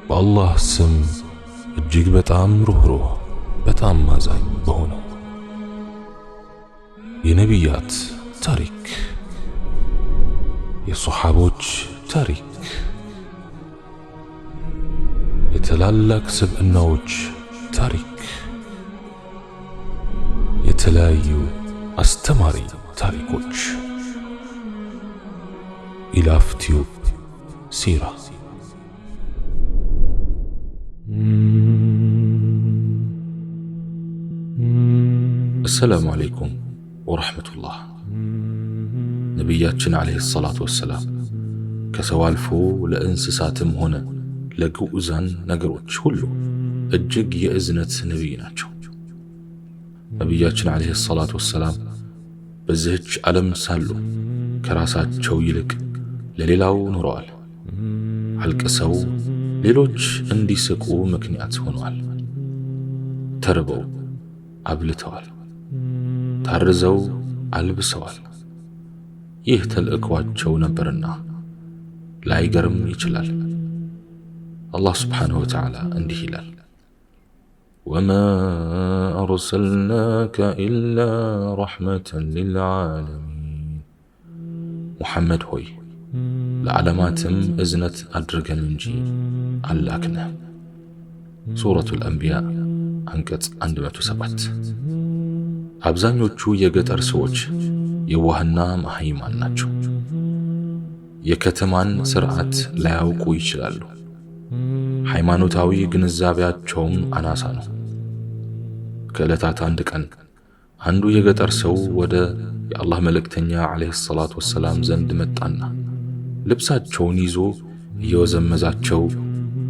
በአላህ ስም እጅግ በጣም ሩህሩህ በጣም አዛኝ በሆነው የነቢያት ታሪክ የሶሐቦች ታሪክ የታላላቅ ስብዕናዎች ታሪክ የተለያዩ አስተማሪ ታሪኮች ኢላፍ ቲዩብ ሲራ السلام عليكم ورحمة الله ነቢያችን عليه الصلاة والسلام ከሰው አልፎ ለእንስሳትም ሆነ ለግዑዛን ነገሮች ሁሉ እጅግ የእዝነት ነቢይ ናቸው። ነቢያችን عليه الصلاة والسلام በዚህች ዓለም ሳሉ ከራሳቸው ይልቅ ለሌላው ኑረዋል። አልቅሰው ሌሎች እንዲስቁ ምክንያት ሆነዋል። ተርበው አብልተዋል። ታርዘው አልብሰዋል። ይህ ተልእኮአቸው ነበርና ላይገርም ይችላል። አላህ ስብሓንሁ ወተዓላ እንዲህ ይላል፣ ወማ አርሰልናከ ኢላ ረሕመተን ሊልዓለሚን። ሙሐመድ ሆይ ለዓለማትም እዝነት አድርገን እንጂ አላክነህ። ሱረቱል አንቢያ አንቀጽ 107። አብዛኞቹ የገጠር ሰዎች የዋህና መሃይማን ናቸው። የከተማን ሥርዓት ላያውቁ ይችላሉ። ሃይማኖታዊ ግንዛቤያቸውም አናሳ ነው። ከዕለታት አንድ ቀን አንዱ የገጠር ሰው ወደ የአላህ መልእክተኛ ዓለይሂ ሰላቱ ወሰላም ዘንድ መጣና ልብሳቸውን ይዞ እየወዘመዛቸው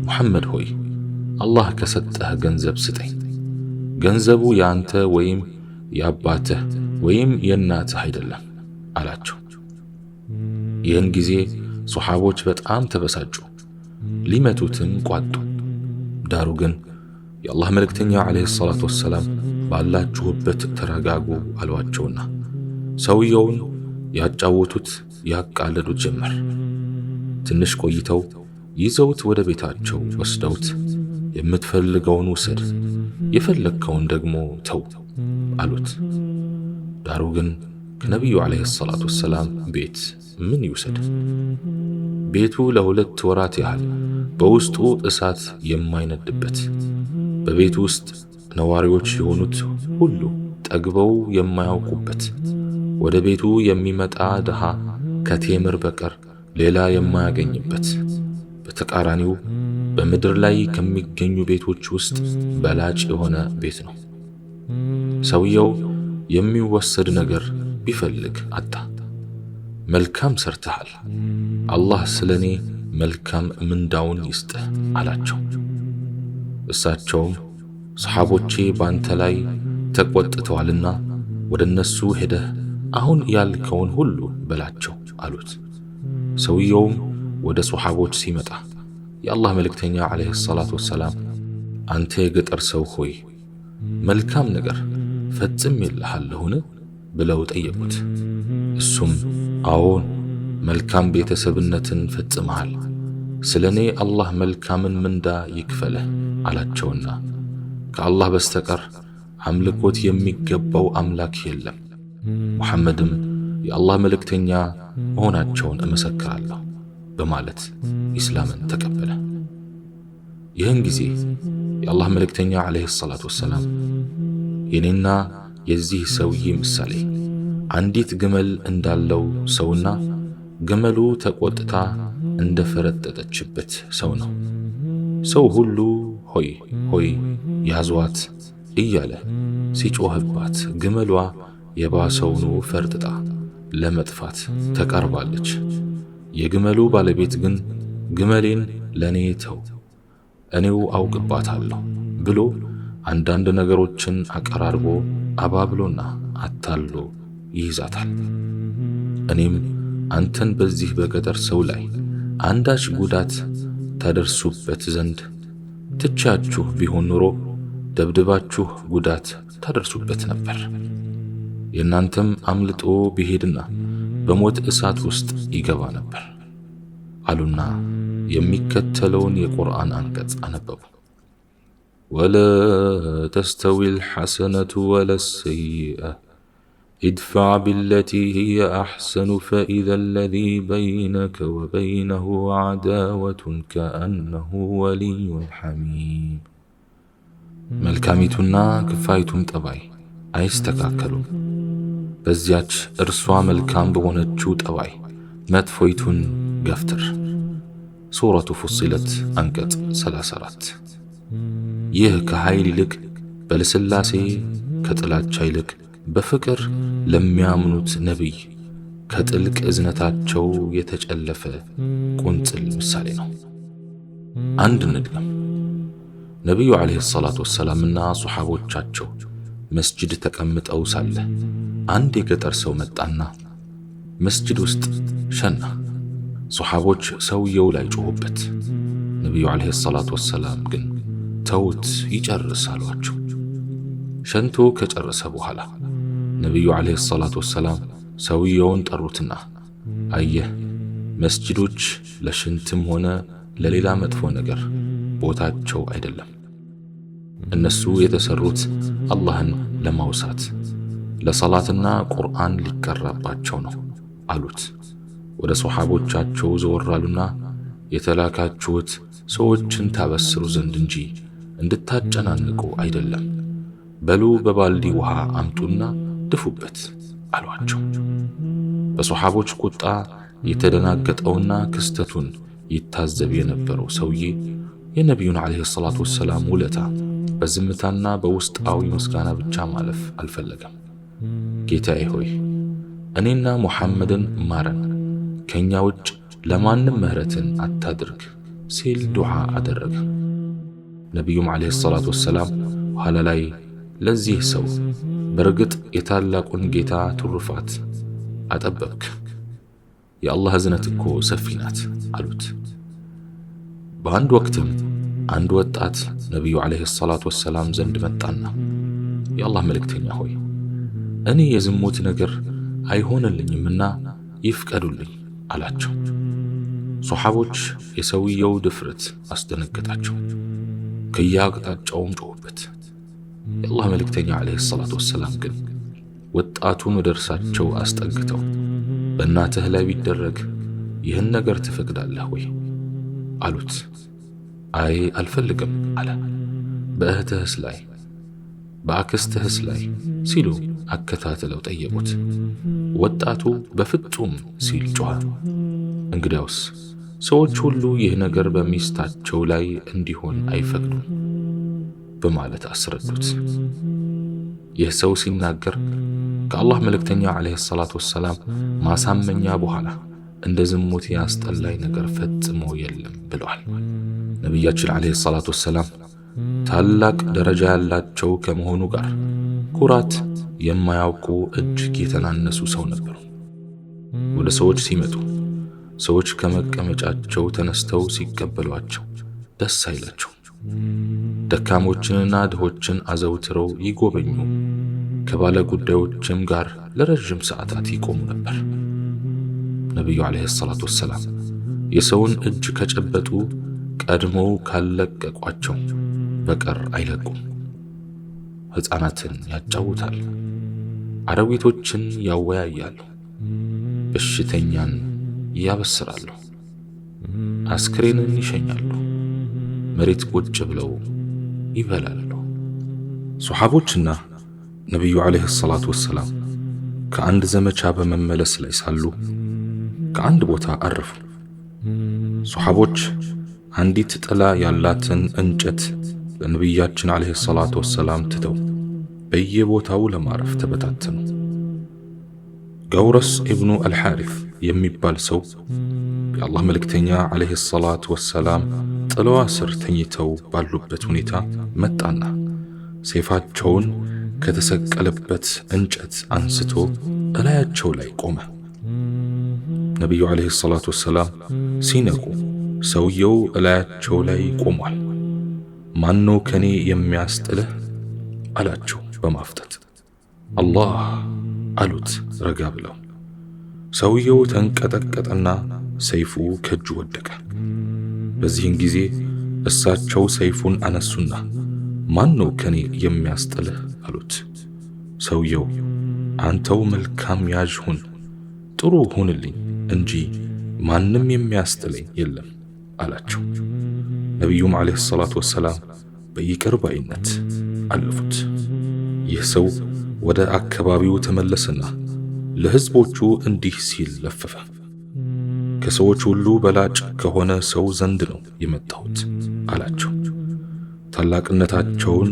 ሙሐመድ ሆይ አላህ ከሰጠህ ገንዘብ ስጠኝ፣ ገንዘቡ ያንተ ወይም የአባትህ ወይም የእናትህ አይደለም አላቸው። ይህን ጊዜ ሶሐቦች በጣም ተበሳጩ፣ ሊመቱትም ቋጡ። ዳሩ ግን የአላህ መልእክተኛ ዓለይሂ ሰላቱ ወሰላም ባላችሁበት ተረጋጉ አሏቸውና ሰውየውን ያጫወቱት ያቃለዱት ጀመር። ትንሽ ቆይተው ይዘውት ወደ ቤታቸው ወስደውት የምትፈልገውን ውሰድ፣ የፈለግከውን ደግሞ ተው አሉት። ዳሩ ግን ከነቢዩ ዓለይሂ ሰላቱ ወሰላም ቤት ምን ይውሰድ? ቤቱ ለ2 ወራት ያህል በውስጡ እሳት የማይነድበት፣ በቤቱ ውስጥ ነዋሪዎች የሆኑት ሁሉ ጠግበው የማያውቁበት፣ ወደ ቤቱ የሚመጣ ድሃ ከቴምር በቀር ሌላ የማያገኝበት፣ በተቃራኒው በምድር ላይ ከሚገኙ ቤቶች ውስጥ በላጭ የሆነ ቤት ነው። ሰውየው የሚወሰድ ነገር ቢፈልግ አጣ። መልካም ሰርተሃል፣ አላህ ስለኔ መልካም ምንዳውን ይስጥህ አላቸው። እሳቸውም ሰሐቦቼ ባንተ ላይ ተቆጥተዋልና ወደ እነሱ ሄደህ አሁን ያልከውን ሁሉ በላቸው አሉት። ሰውየውም ወደ ሶሐቦች ሲመጣ የአላህ መልእክተኛ ዓለይሂ ሰላቱ ወሰላም አንተ የገጠር ሰው ሆይ መልካም ነገር ፈጽሜልሃለሁን ብለው ጠየቁት። እሱም አዎን መልካም ቤተሰብነትን ፈጽመሃል፣ ስለኔ አላህ መልካምን ምንዳ ይክፈልህ አላቸውና ከአላህ በስተቀር አምልኮት የሚገባው አምላክ የለም፣ ሙሐመድም የአላህ መልእክተኛ መሆናቸውን እመሰክራለሁ በማለት ኢስላምን ተቀበለ። ይህን ጊዜ የአላህ መልእክተኛ ዓለይሂ ሰላቱ ወሰላም የኔና የዚህ ሰውዬ ምሳሌ አንዲት ግመል እንዳለው ሰውና ግመሉ ተቆጥታ እንደፈረጠጠችበት ሰው ነው። ሰው ሁሉ ሆይ ሆይ ያዟት እያለ ሲጮህባት ግመሏ የባሰውኑ ፈርጥጣ ለመጥፋት ተቃርባለች። የግመሉ ባለቤት ግን ግመሌን ለኔ ተው፣ እኔው አውቅባታለሁ ብሎ አንዳንድ ነገሮችን አቀራርቦ አባብሎና አታሎ ይይዛታል። እኔም አንተን በዚህ በገጠር ሰው ላይ አንዳች ጉዳት ታደርሱበት ዘንድ ትቻችሁ ቢሆን ኑሮ ደብድባችሁ ጉዳት ታደርሱበት ነበር። የእናንተም አምልጦ ቢሄድና በሞት እሳት ውስጥ ይገባ ነበር አሉና የሚከተለውን የቁርአን አንቀጽ አነበቡ። ወላ ተስተዊ الحسنة ولا السيئة ادفع بالتي هي أحسن فإذا الذي بينك وبينه عداوة كأنه ولي حميم መልካሚቱና ክፋይቱም ጠባይ አይስተካከሉም። በዚያች እርሷ መልካም በሆነችው ጠባይ መጥፎይቱን ገፍትር። ሱረቱ ፉሲለት አንቀጽ 34። ይህ ከኃይል ይልቅ በልስላሴ ከጥላቻ ይልቅ በፍቅር ለሚያምኑት ነቢይ ከጥልቅ እዝነታቸው የተጨለፈ ቁንጽል ምሳሌ ነው። አንድ ንድገም። ነቢዩ ዓለይሂ ሰላቱ ወሰላምና ሱሐቦቻቸው መስጂድ ተቀምጠው ሳለ አንድ የገጠር ሰው መጣና መስጂድ ውስጥ ሸና። ሱሐቦች ሰውየው ላይ ጮኹበት። ነቢዩ ዓለይሂ ሰላቱ ወሰላም ግን ተውት ይጨርስ አሏቸው። ሸንቶ ከጨረሰ በኋላ ነቢዩ ዓለይሂ ሰላቱ ወሰላም ሰውየውን ጠሩትና አየህ፣ መስጂዶች ለሽንትም ሆነ ለሌላ መጥፎ ነገር ቦታቸው አይደለም። እነሱ የተሰሩት አላህን ለማውሳት ለሰላትና ቁርአን ሊቀራባቸው ነው አሉት። ወደ ሱሐቦቻቸው ዘወራሉና የተላካችሁት ሰዎችን ታበስሩ ዘንድ እንጂ እንድታጨናንቁ አይደለም። በሉ በባልዲ ውሃ አምጡና ድፉበት አሏቸው። በሱሐቦች ቁጣ የተደናገጠውና ክስተቱን ይታዘብ የነበረው ሰውዬ የነቢዩን ዓለይሂ ሰላቱ ወሰላም ውለታ በዝምታና በውስጣዊ ምስጋና ብቻ ማለፍ አልፈለገም። ጌታዬ ሆይ እኔና ሙሐመድን ማረን፣ ከኛ ውጭ ለማንም ምህረትን አታድርግ ሲል ዱዓ አደረገ። ነቢዩም ዓለይሂ ሰላቱ ወሰላም ኋላ ላይ ለዚህ ሰው በርግጥ የታላቁን ጌታ ትሩፋት አጠበብክ፣ የአላህ እዝነት እኮ ሰፊ ናት አሉት። በአንድ ወቅትም አንድ ወጣት ነቢዩ ዓለይሂ ሰላቱ ወሰላም ዘንድ መጣና የአላህ መልእክተኛ ሆይ እኔ የዝሙት ነገር አይሆንልኝምና ይፍቀዱልኝ አላቸው። ሱሐቦች የሰውየው ድፍረት አስደነገጣቸው። ከየአቅጣጫውም ጮኹበት። የአላህ መልእክተኛ ዓለይሂ ሰላቱ ወሰላም ግን ወጣቱን ወደ እርሳቸው አስጠግተው በእናትህ ላይ ቢደረግ ይህን ነገር ትፈቅዳለህ ወይ አሉት። አይ አልፈልግም አለ። በእህትህስ ላይ በአክስትህስ ላይ ሲሉ አከታትለው ጠየቁት። ወጣቱ በፍጹም ሲል ጮኸ። እንግዲያውስ ሰዎች ሁሉ ይህ ነገር በሚስታቸው ላይ እንዲሆን አይፈቅዱም በማለት አስረዱት። ይህ ሰው ሲናገር ከአላህ መልእክተኛ ዓለይሂ ሰላቱ ወሰላም ማሳመኛ በኋላ እንደ ዝሙት ያስጠላይ ነገር ፈጽሞ የለም ብለዋል። ነቢያችን ዓለይሂ ሰላቱ ወሰላም ታላቅ ደረጃ ያላቸው ከመሆኑ ጋር ኩራት የማያውቁ እጅግ የተናነሱ ሰው ነበሩ። ወደ ሰዎች ሲመጡ ሰዎች ከመቀመጫቸው ተነስተው ሲቀበሏቸው ደስ አይላቸው። ደካሞችንና ድሆችን አዘውትረው ይጎበኙ፣ ከባለ ጉዳዮችም ጋር ለረጅም ሰዓታት ይቆሙ ነበር። ነቢዩ ዓለይሂ ሰላቱ ወሰላም የሰውን እጅ ከጨበጡ ቀድሞው ካለቀቋቸው በቀር አይለቁም። ሕፃናትን ያጫውታል፣ አረዊቶችን ያወያያሉ፣ በሽተኛን ያበስራሉ፣ አስክሬንን ይሸኛሉ፣ መሬት ቁጭ ብለው ይበላሉ። ሱሐቦችና ነቢዩ ዓለይሂ ሰላቱ ወሰላም ከአንድ ዘመቻ በመመለስ ላይ ሳሉ ከአንድ ቦታ አረፉ። ሱሐቦች አንዲት ጥላ ያላትን እንጨት ለነቢያችን ዓለይሂ ሰላቱ ወሰላም ትተው በየቦታው ለማረፍ ተበታተኑ። ገውረስ ኢብኑ አልሓሪፍ የሚባል ሰው የአላህ መልእክተኛ ዓለይሂ ሰላቱ ወሰላም ጥላዋ ስር ተኝተው ባሉበት ሁኔታ መጣና ሰይፋቸውን ከተሰቀለበት እንጨት አንስቶ እላያቸው ላይ ቆመ። ነቢዩ ዓለይሂ ሰላቱ ወሰላም ሲነቁ ሰውየው እላያቸው ላይ ቆሟል። ማነው ከኔ የሚያስጥልህ አላቸው በማፍጠጥ። አላህ አሉት ረጋ ብለው። ሰውየው ተንቀጠቀጠና ሰይፉ ከእጁ ወደቀ። በዚህን ጊዜ እሳቸው ሰይፉን አነሱና ማን ነው ከኔ የሚያስጥልህ አሉት። ሰውየው አንተው መልካም ያዥ ሁን፣ ጥሩ ሁንልኝ እንጂ ማንም የሚያስጥለኝ የለም አላቸው። ነቢዩም ዓለይሂ ሰላቱ ወሰላም በይቅር ባይነት አለፉት። ይህ ሰው ወደ አካባቢው ተመለሰና ለሕዝቦቹ እንዲህ ሲል ለፈፈ። ከሰዎች ሁሉ በላጭ ከሆነ ሰው ዘንድ ነው የመጣሁት አላቸው። ታላቅነታቸውን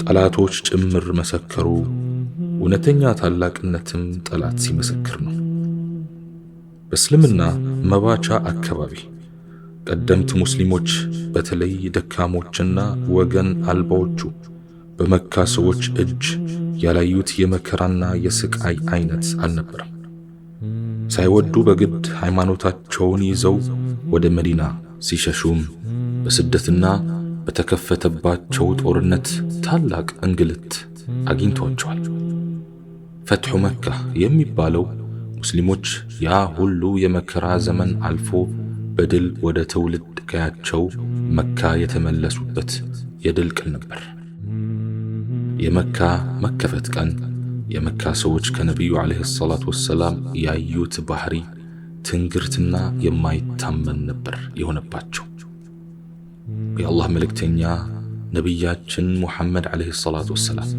ጠላቶች ጭምር መሰከሩ። እውነተኛ ታላቅነትም ጠላት ሲመሰክር ነው። በእስልምና መባቻ አካባቢ ቀደምት ሙስሊሞች በተለይ ደካሞችና ወገን አልባዎቹ በመካ ሰዎች እጅ ያላዩት የመከራና የስቃይ አይነት አልነበረም። ሳይወዱ በግድ ሃይማኖታቸውን ይዘው ወደ መዲና ሲሸሹም በስደትና በተከፈተባቸው ጦርነት ታላቅ እንግልት አግኝቷቸዋል። ፈትሑ መካ የሚባለው ሙስሊሞች ያ ሁሉ የመከራ ዘመን አልፎ በድል ወደ ትውልድ ቀያቸው መካ የተመለሱበት የድል ቀን ነበር። የመካ መከፈት ቀን የመካ ሰዎች ከነቢዩ ዓለይሂ ሰላቱ ወሰላም ያዩት ባህሪ ትንግርትና የማይታመን ነበር የሆነባቸው። የአላህ መልእክተኛ ነቢያችን ሙሐመድ ዓለይሂ ሰላቱ ወሰላም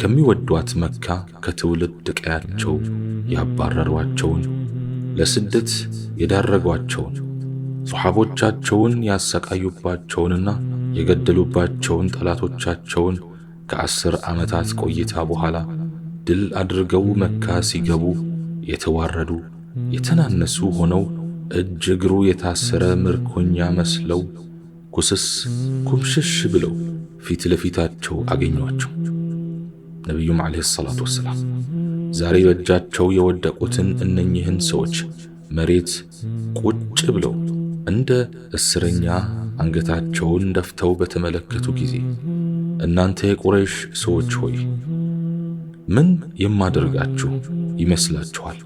ከሚወዷት መካ ከትውልድ ቀያቸው ያባረሯቸውን፣ ለስደት የዳረጓቸውን፣ ሶሐቦቻቸውን ያሰቃዩባቸውንና የገደሉባቸውን ጠላቶቻቸውን ከ10 ዓመታት ቆይታ በኋላ ድል አድርገው መካ ሲገቡ የተዋረዱ የተናነሱ ሆነው እጅ እግሩ የታሰረ ምርኮኛ መስለው ኩስስ ኩምሽሽ ብለው ፊት ለፊታቸው አገኟቸው። ነቢዩም ዓለይሂ ሰላቱ ወሰላም ዛሬ በእጃቸው የወደቁትን እነኚህን ሰዎች መሬት ቁጭ ብለው እንደ እስረኛ አንገታቸውን ደፍተው በተመለከቱ ጊዜ እናንተ የቁረይሽ ሰዎች ሆይ ምን የማደርጋችሁ ይመስላችኋል?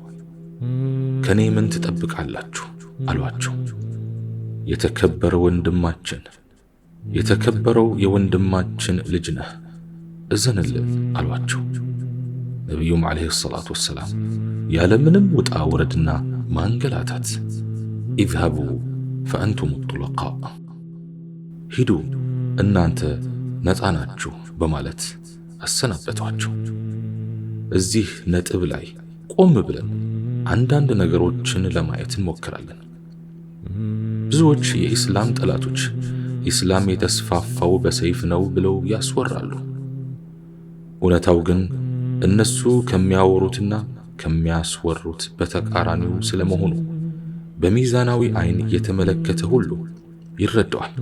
ከኔ ምን ትጠብቃላችሁ? አሏቸው። የተከበረ ወንድማችን፣ የተከበረው የወንድማችን ልጅ ነህ፣ እዘንልን አሏቸው። ነቢዩም ዓለይሂ ሰላቱ ወሰላም ያለምንም ውጣ ውረድና ማንገላታት ኢዝሀቡ ፈአንቱም ጡለቃ፣ ሂዱ እናንተ ነፃ ናችሁ በማለት አሰናበቷቸው። እዚህ ነጥብ ላይ ቆም ብለን አንዳንድ ነገሮችን ለማየት እንሞክራለን። ብዙዎች የኢስላም ጠላቶች ኢስላም የተስፋፋው በሰይፍ ነው ብለው ያስወራሉ። እውነታው ግን እነሱ ከሚያወሩትና ከሚያስወሩት በተቃራኒው ስለመሆኑ በሚዛናዊ አይን የተመለከተ ሁሉ ይረዳዋል።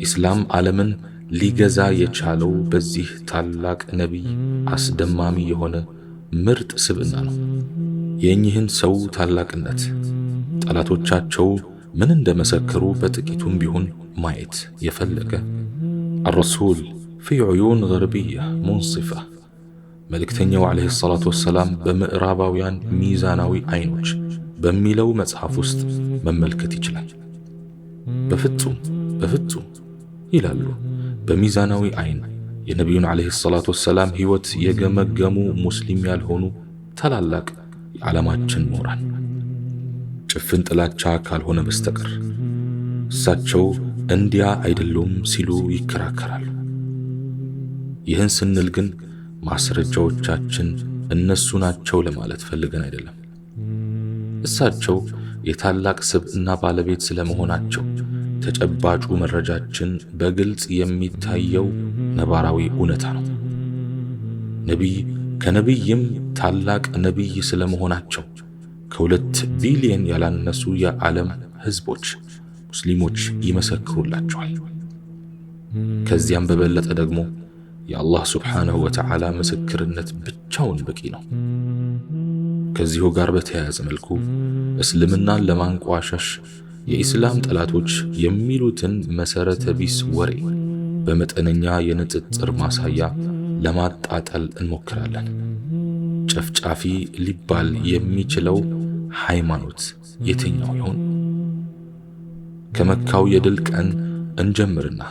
ኢስላም ዓለምን ሊገዛ የቻለው በዚህ ታላቅ ነቢይ አስደማሚ የሆነ ምርጥ ስብዕና ነው። የእኚህን ሰው ታላቅነት ጠላቶቻቸው ምን እንደመሰከሩ በጥቂቱም ቢሆን ማየት የፈለገ አረሱል ፊ ዑዩን ገርቢያ ሙንሲፋ፣ መልእክተኛው ዓለይሂ ሰላቱ ወሰላም በምዕራባውያን ሚዛናዊ አይኖች በሚለው መጽሐፍ ውስጥ መመልከት ይችላል። በፍጹም ይላሉ በሚዛናዊ አይን የነቢዩን ዓለይሂ ሰላቱ ወሰላም ሕይወት የገመገሙ ሙስሊም ያልሆኑ ታላላቅ የዓለማችን ምሁራን። ጭፍን ጥላቻ ካልሆነ በስተቀር እሳቸው እንዲያ አይደሉም ሲሉ ይከራከራሉ። ይህን ስንል ግን ማስረጃዎቻችን እነሱ ናቸው ለማለት ፈልገን አይደለም። እሳቸው የታላቅ ስብዕና ባለቤት ስለመሆናቸው ተጨባጩ መረጃችን በግልጽ የሚታየው ነባራዊ እውነታ ነው። ነቢይ ከነቢይም ታላቅ ነቢይ ስለመሆናቸው ከ2 ቢሊዮን ያላነሱ የዓለም ሕዝቦች ሙስሊሞች ይመሰክሩላቸዋል። ከዚያም በበለጠ ደግሞ የአላህ ሱብሓነሁ ወተዓላ ምስክርነት ብቻውን በቂ ነው። ከዚሁ ጋር በተያያዘ መልኩ እስልምናን ለማንቋሸሽ የኢስላም ጠላቶች የሚሉትን መሰረተ ቢስ ወሬ በመጠነኛ የንጽጽር ማሳያ ለማጣጣል እንሞክራለን። ጨፍጫፊ ሊባል የሚችለው ሃይማኖት የትኛው ይሆን? ከመካው የድል ቀን እንጀምርና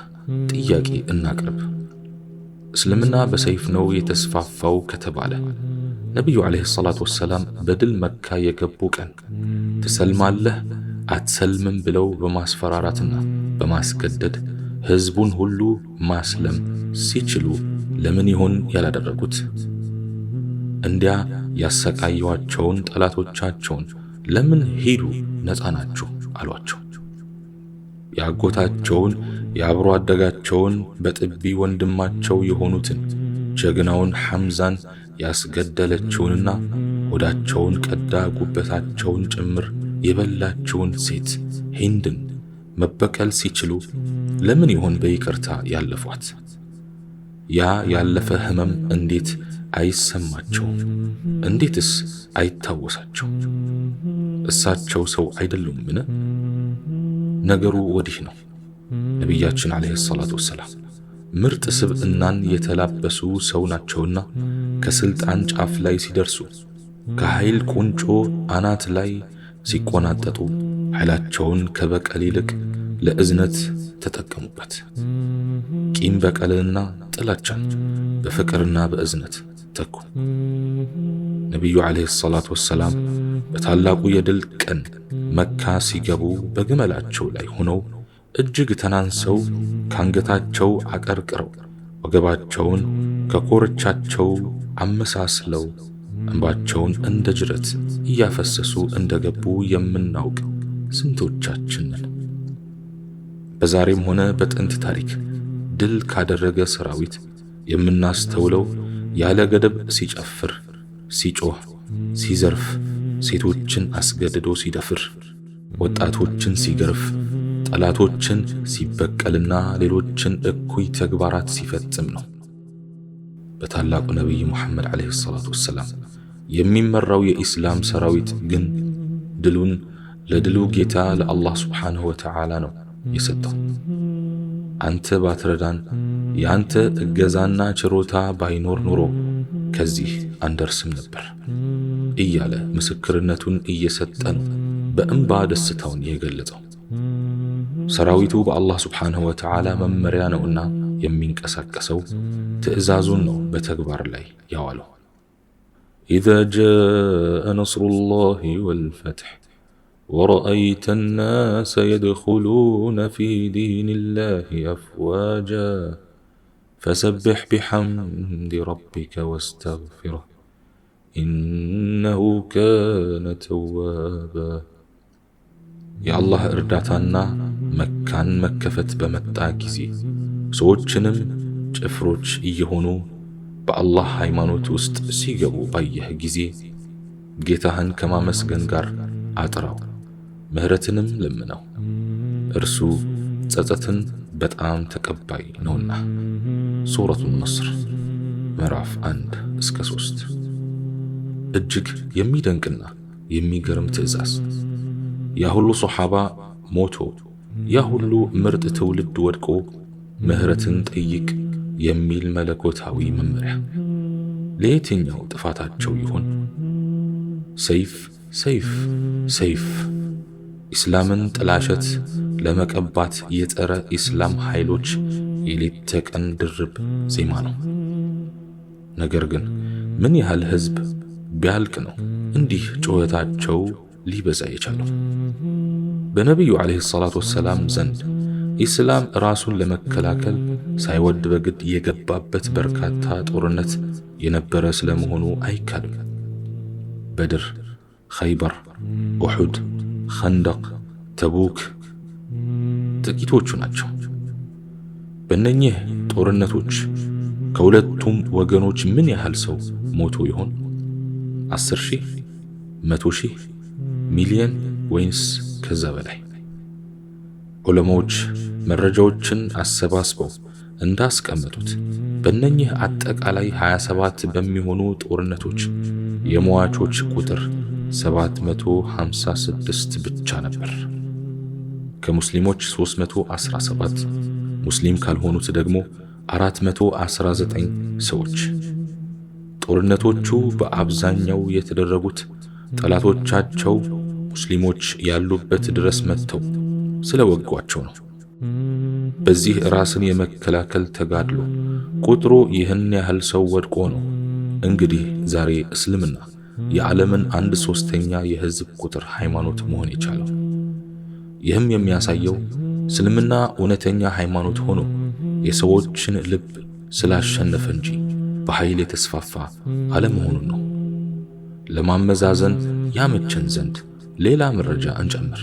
ጥያቄ እናቅርብ። እስልምና በሰይፍ ነው የተስፋፋው ከተባለ ነቢዩ ዓለይሂ ሰላቱ ወሰላም በድል መካ የገቡ ቀን ትሰልማለህ አትሰልምም ብለው በማስፈራራትና በማስገደድ ህዝቡን ሁሉ ማስለም ሲችሉ ለምን ይሆን ያላደረጉት? እንዲያ ያሰቃዩዋቸውን ጠላቶቻቸውን ለምን ሄዱ ነፃ ናችሁ አሏቸው? ያጎታቸውን የአብሮ አደጋቸውን በጥቢ ወንድማቸው የሆኑትን ጀግናውን ሐምዛን ያስገደለችውንና ሆዳቸውን ቀዳ ጉበታቸውን ጭምር የበላችውን ሴት ሂንድን መበቀል ሲችሉ ለምን ይሆን በይቅርታ ያለፏት? ያ ያለፈ ህመም እንዴት አይሰማቸውም? እንዴትስ አይታወሳቸው? እሳቸው ሰው አይደሉምን? ነገሩ ወዲህ ነው። ነቢያችን ዓለይሂ ሰላቱ ወሰላም ምርጥ ስብዕናን የተላበሱ ሰው ናቸውና ከስልጣን ጫፍ ላይ ሲደርሱ ከኃይል ቁንጮ አናት ላይ ሲቆናጠጡ ኃይላቸውን ከበቀል ይልቅ ለእዝነት ተጠቀሙበት። ቂም በቀልንና ጥላቻን በፍቅርና በእዝነት ተኩ። ነቢዩ ዓለይሂ ሰላቱ ወሰላም በታላቁ የድል ቀን መካ ሲገቡ በግመላቸው ላይ ሆነው እጅግ ተናንሰው ካንገታቸው አቀርቅረው ወገባቸውን ከኮርቻቸው አመሳስለው እንባቸውን እንደ ጅረት እያፈሰሱ እንደገቡ የምናውቅ ስንቶቻችን ነን? በዛሬም ሆነ በጥንት ታሪክ ድል ካደረገ ሰራዊት የምናስተውለው ያለ ገደብ ሲጨፍር፣ ሲጮህ፣ ሲዘርፍ፣ ሴቶችን አስገድዶ ሲደፍር፣ ወጣቶችን ሲገርፍ፣ ጠላቶችን ሲበቀልና ሌሎችን እኩይ ተግባራት ሲፈጽም ነው። በታላቁ ነቢይ ሙሐመድ ዓለይሂ ሰላቱ ወሰላም የሚመራው የኢስላም ሰራዊት ግን ድሉን ለድሉ ጌታ ለአላህ ሱብሓነሁ ወተዓላ ነው የሰጠው። አንተ ባትረዳን፣ ያንተ እገዛና ችሮታ ባይኖር ኖሮ ከዚህ አንደርስም ነበር እያለ ምስክርነቱን እየሰጠ ነው በእንባ ደስታውን የገለጸው። ሰራዊቱ በአላህ ሱብሓነሁ ወተዓላ መመሪያ ነውና የሚንቀሳቀሰው ትዕዛዙን ነው በተግባር ላይ ያዋለው። ኢዛ ጃአ ነስሩላሂ ወልፈትሕ ወረአይተ ናሰ የድኹሉነ ፊ ዲኒላሂ አፍዋጃ ፈሰብሕ ቢሐምዲ ረቢከ ወስተግፊረህ ኢነሁ ካነ ተዋባ። የአላህ እርዳታና መካን መከፈት በመጣ ጊዜ ሰዎችንም ጭፍሮች እየሆኑ በአላህ ሃይማኖት ውስጥ ሲገቡ ባየህ ጊዜ ጌታህን ከማመስገን ጋር አጥራው፣ ምህረትንም ለምነው፣ እርሱ ጸጸትን በጣም ተቀባይ ነውና። ሱረቱ ነስር ምዕራፍ 1-3። እጅግ የሚደንቅና የሚገርም ትዕዛዝ። ያ ሁሉ ሶሓባ ሞቶ ያ ሁሉ ምርጥ ትውልድ ወድቆ ምህረትን ጠይቅ የሚል መለኮታዊ መመሪያ ለየትኛው ጥፋታቸው ይሆን? ሰይፍ ሰይፍ ሰይፍ ኢስላምን ጥላሸት ለመቀባት የጸረ ኢስላም ኃይሎች የሌት ተቀን ድርብ ዜማ ነው። ነገር ግን ምን ያህል ህዝብ ቢያልቅ ነው እንዲህ ጩኸታቸው ሊበዛ የቻለው? በነቢዩ ዓለይሂ ሰላቱ ወሰላም ዘንድ ኢስላም ራሱን ለመከላከል ሳይወድ በግድ የገባበት በርካታ ጦርነት የነበረ ስለመሆኑ አይካድም። በድር፣ ኸይበር፣ ኡሑድ፣ ኸንደቅ፣ ተቡክ ጥቂቶቹ ናቸው። በእነኚህ ጦርነቶች ከሁለቱም ወገኖች ምን ያህል ሰው ሞቶ ይሆን? 10,000፣ 100,000፣ ሚሊየን ወይንስ ከዛ በላይ? ዑለማዎች መረጃዎችን አሰባስበው እንዳስቀመጡት በእነኚህ አጠቃላይ 27 በሚሆኑ ጦርነቶች የሟቾች ቁጥር 756 ብቻ ነበር። ከሙስሊሞች 317፣ ሙስሊም ካልሆኑት ደግሞ 419 ሰዎች። ጦርነቶቹ በአብዛኛው የተደረጉት ጠላቶቻቸው ሙስሊሞች ያሉበት ድረስ መጥተው ስለወጓቸው ነው። በዚህ ራስን የመከላከል ተጋድሎ ቁጥሩ ይህን ያህል ሰው ወድቆ ነው እንግዲህ ዛሬ እስልምና የዓለምን 1/3 የህዝብ ቁጥር ሃይማኖት መሆን የቻለው። ይህም የሚያሳየው እስልምና እውነተኛ ሃይማኖት ሆኖ የሰዎችን ልብ ስላሸነፈ እንጂ በኃይል የተስፋፋ አለመሆኑን ነው። ለማመዛዘን ያመቸን ዘንድ ሌላ መረጃ እንጨምር።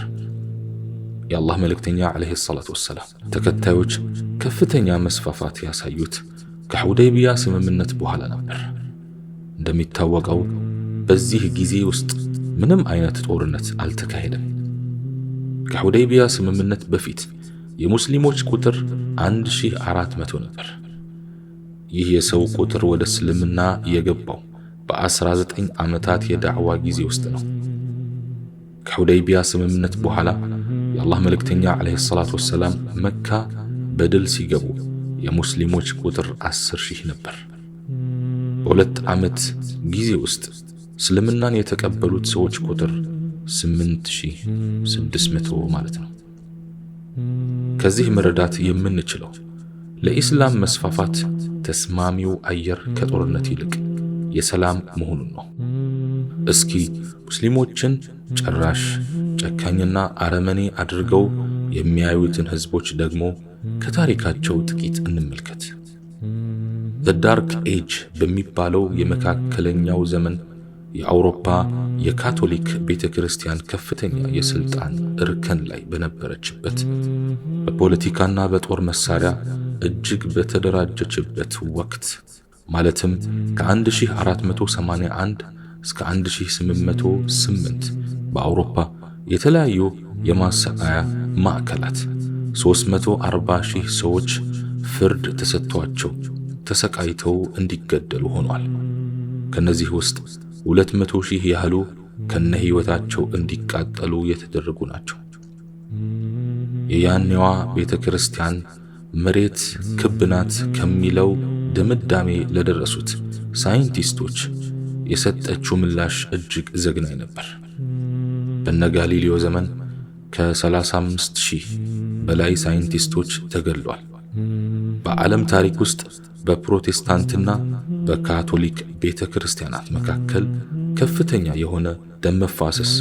የአላህ መልእክተኛ ዓለይሂ ሰላቱ ወሰላም ተከታዮች ከፍተኛ መስፋፋት ያሳዩት ከሁደይቢያ ስምምነት በኋላ ነበር። እንደሚታወቀው በዚህ ጊዜ ውስጥ ምንም አይነት ጦርነት አልተካሄደም። ከሁደይቢያ ስምምነት በፊት የሙስሊሞች ቁጥር 1400 ነበር። ይህ የሰው ቁጥር ወደ እስልምና የገባው በ19 ዓመታት የዳዕዋ ጊዜ ውስጥ ነው። ከሁደይቢያ ስምምነት በኋላ የአላህ መልእክተኛ ዓለይሂ ሰላቱ ወሰላም መካ በድል ሲገቡ የሙስሊሞች ቁጥር 10,000 ነበር። በሁለት ዓመት ጊዜ ውስጥ እስልምናን የተቀበሉት ሰዎች ቁጥር 8600 ማለት ነው። ከዚህ መረዳት የምንችለው ለኢስላም መስፋፋት ተስማሚው አየር ከጦርነት ይልቅ የሰላም መሆኑን ነው። እስኪ ሙስሊሞችን ጭራሽ ጨካኝና አረመኔ አድርገው የሚያዩትን ህዝቦች ደግሞ ከታሪካቸው ጥቂት እንመልከት። ዳርክ ኤጅ በሚባለው የመካከለኛው ዘመን የአውሮፓ የካቶሊክ ቤተክርስቲያን ከፍተኛ የስልጣን እርከን ላይ በነበረችበት በፖለቲካና በጦር መሳሪያ እጅግ በተደራጀችበት ወቅት ማለትም ከ1481 እስከ 1808 በአውሮፓ የተለያዩ የማሰቃያ ማዕከላት 340,000 ሰዎች ፍርድ ተሰጥቷቸው ተሰቃይተው እንዲገደሉ ሆኗል። ከነዚህ ውስጥ 200,000 ያህሉ ከነህይወታቸው እንዲቃጠሉ የተደረጉ ናቸው። የያኔዋ ቤተክርስቲያን መሬት ክብ ናት ከሚለው ድምዳሜ ለደረሱት ሳይንቲስቶች የሰጠችው ምላሽ እጅግ ዘግናኝ ነበር። በነ ጋሊሊዮ ዘመን ከ35,000 በላይ ሳይንቲስቶች ተገድለዋል። በዓለም ታሪክ ውስጥ በፕሮቴስታንትና በካቶሊክ ቤተክርስቲያናት መካከል ከፍተኛ የሆነ ደም መፋሰስ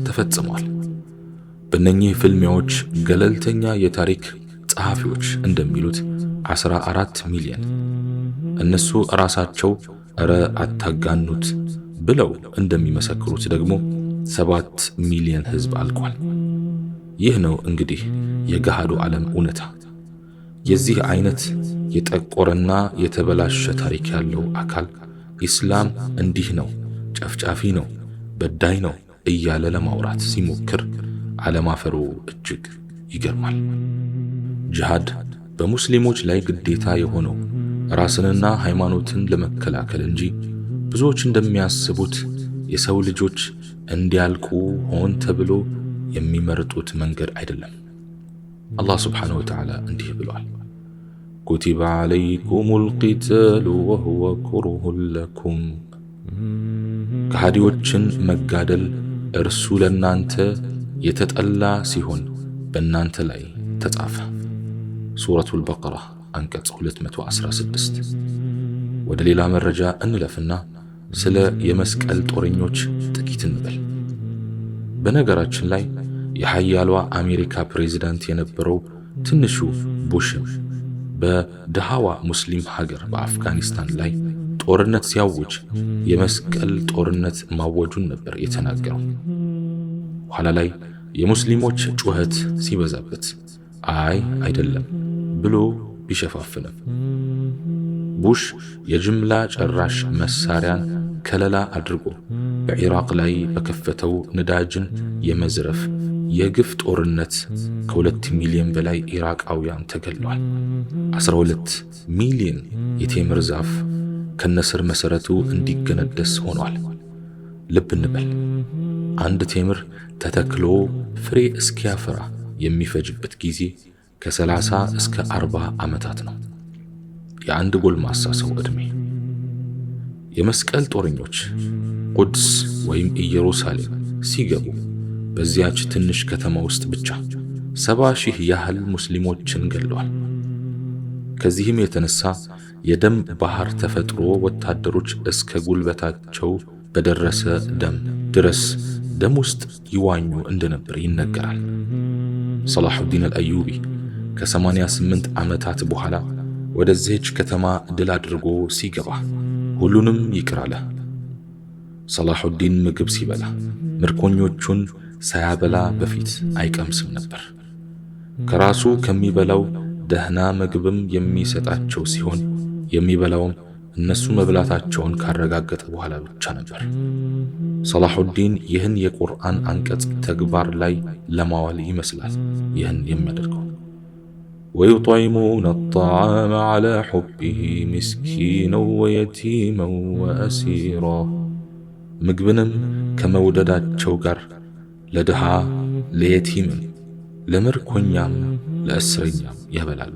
ተፈጽሟል። በእነኚህ ፍልሚያዎች ገለልተኛ የታሪክ ጸሐፊዎች እንደሚሉት 14 ሚሊዮን፣ እነሱ ራሳቸው እረ አታጋኑት ብለው እንደሚመሰክሩት ደግሞ 7 ሚሊዮን ህዝብ አልቋል። ይህ ነው እንግዲህ የገሃዱ ዓለም እውነታ። የዚህ አይነት የጠቆረና የተበላሸ ታሪክ ያለው አካል ኢስላም እንዲህ ነው፣ ጨፍጫፊ ነው፣ በዳይ ነው እያለ ለማውራት ሲሞክር አለማፈሩ እጅግ ይገርማል። ጂሃድ በሙስሊሞች ላይ ግዴታ የሆነው ራስንና ሃይማኖትን ለመከላከል እንጂ ብዙዎች እንደሚያስቡት የሰው ልጆች እንዲያልቁ ሆን ተብሎ የሚመርጡት መንገድ አይደለም። አላህ ስብሓነሁ ወተዓላ እንዲህ ብሏል፣ ኩቲበ ዓለይኩሙል ቂታሉ ወሁወ ኩሩሁን ለኩም። ከሃዲዎችን መጋደል እርሱ ለናንተ የተጠላ ሲሆን በእናንተ ላይ ተጻፈ። ሱረቱል በቀራ አንቀጽ 216። ወደ ሌላ መረጃ እንለፍና ስለ የመስቀል ጦረኞች ጥቂት እንበል። በነገራችን ላይ የሀያሏ አሜሪካ ፕሬዝዳንት የነበረው ትንሹ ቡሽም በደሃዋ ሙስሊም ሀገር በአፍጋኒስታን ላይ ጦርነት ሲያውጅ የመስቀል ጦርነት ማወጁን ነበር የተናገረው። ኋላ ላይ የሙስሊሞች ጩኸት ሲበዛበት አይ አይደለም ብሎ ቢሸፋፍንም ቡሽ የጅምላ ጨራሽ መሳሪያን ከለላ አድርጎ በኢራቅ ላይ በከፈተው ነዳጅን የመዝረፍ የግፍ ጦርነት ከ2 ሚሊዮን በላይ ኢራቃውያን ተገድለዋል። 12 ሚሊዮን የቴምር ዛፍ ከነስር መሰረቱ እንዲገነደስ ሆኗል። ልብ እንበል፣ አንድ ቴምር ተተክሎ ፍሬ እስኪያፈራ የሚፈጅበት ጊዜ ከ30 እስከ 40 ዓመታት ነው። የአንድ ጎልማሳ ሰው ዕድሜ። የመስቀል ጦረኞች ቁድስ ወይም ኢየሩሳሌም ሲገቡ በዚያች ትንሽ ከተማ ውስጥ ብቻ 70,000 ያህል ሙስሊሞችን ገድለዋል። ከዚህም የተነሳ የደም ባህር ተፈጥሮ ወታደሮች እስከ ጉልበታቸው በደረሰ ደም ድረስ ደም ውስጥ ይዋኙ እንደነበር ይነገራል። ሰላሁዲን አልአዩቢ ከ88 ዓመታት በኋላ ወደዚህች ከተማ ድል አድርጎ ሲገባ ሁሉንም ይቅር አለ። ሰላሁዲን ምግብ ሲበላ ምርኮኞቹን ሳያበላ በፊት አይቀምስም ነበር። ከራሱ ከሚበላው ደህና ምግብም የሚሰጣቸው ሲሆን የሚበላውም እነሱ መብላታቸውን ካረጋገጠ በኋላ ብቻ ነበር። ሰላሁዲን ይህን የቁርአን አንቀጽ ተግባር ላይ ለማዋል ይመስላል ይህን የሚያደርገው። ወዩጠዒሙነ አጣዓመ ዐላ ሑቢሂ ምስኪነን ወየቲመን ወአሲራ፣ ምግብንም ከመውደዳቸው ጋር ለድሃ ለየቲምም ለምርኮኛም ለእስረኛም ያበላሉ።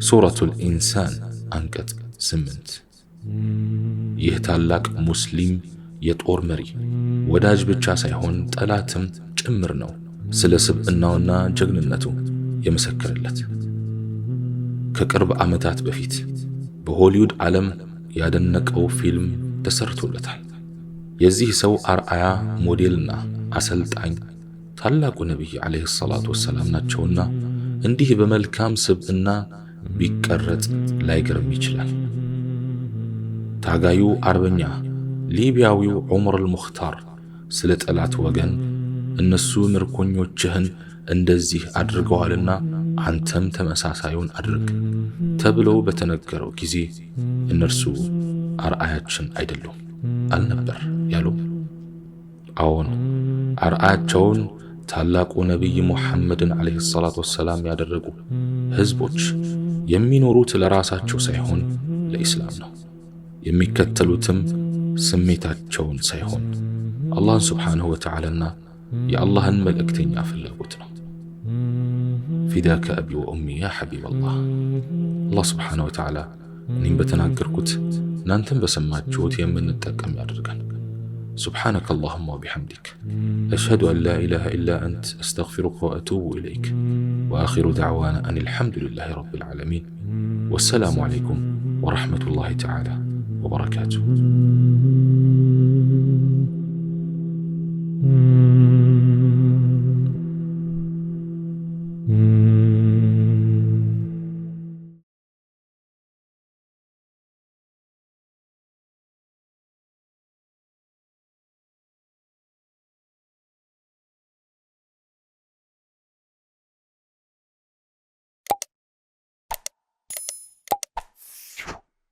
ሱረቱል ኢንሳን አንቀጽ 8። ይህ ታላቅ ሙስሊም የጦር መሪ ወዳጅ ብቻ ሳይሆን ጠላትም ጭምር ነው ስለ ስብዕናውና ጀግንነቱ የመሰከረለት። ከቅርብ ዓመታት በፊት በሆሊውድ ዓለም ያደነቀው ፊልም ተሰርቶለታል። የዚህ ሰው አርአያ ሞዴልና አሰልጣኝ ታላቁ ነቢይ ዓለይሂ ሰላቱ ወሰላም ናቸውና እንዲህ በመልካም ስብዕና ቢቀረጽ ላይገርም ይችላል። ታጋዩ አርበኛ ሊቢያዊው ዑመር አልሙኽታር ስለ ጠላት ወገን እነሱ ምርኮኞችህን እንደዚህ አድርገዋልና አንተም ተመሳሳዩን አድርግ ተብለው በተነገረው ጊዜ እነርሱ አርአያችን አይደሉም አልነበር ያሉ? አዎን፣ አርአያቸውን ታላቁ ነቢይ ሙሐመድን ዓለይሂ ሰላቱ ወሰላም ያደረጉ ሕዝቦች የሚኖሩት ለራሳቸው ሳይሆን ለኢስላም ነው። የሚከተሉትም ስሜታቸውን ሳይሆን አላህን ሱብሓነሁ ወተዓላና የአላህን መልእክተኛ ፍላጎት ነው። ፊዳከ አቢ ወኡሚ ያ ሐቢበላህ። አላህ ሱብሓነሁ ወተዓላ እኔም በተናገርኩት እናንተም በሰማችሁት የምንጠቀም ያድርገን። سبحانك اللهم وبحمدك أشهد أن لا إله إلا أنت أستغفرك وأتوب إليك وآخر دعوانا أن الحمد لله رب العالمين والسلام عليكم ورحمة الله تعالى وبركاته.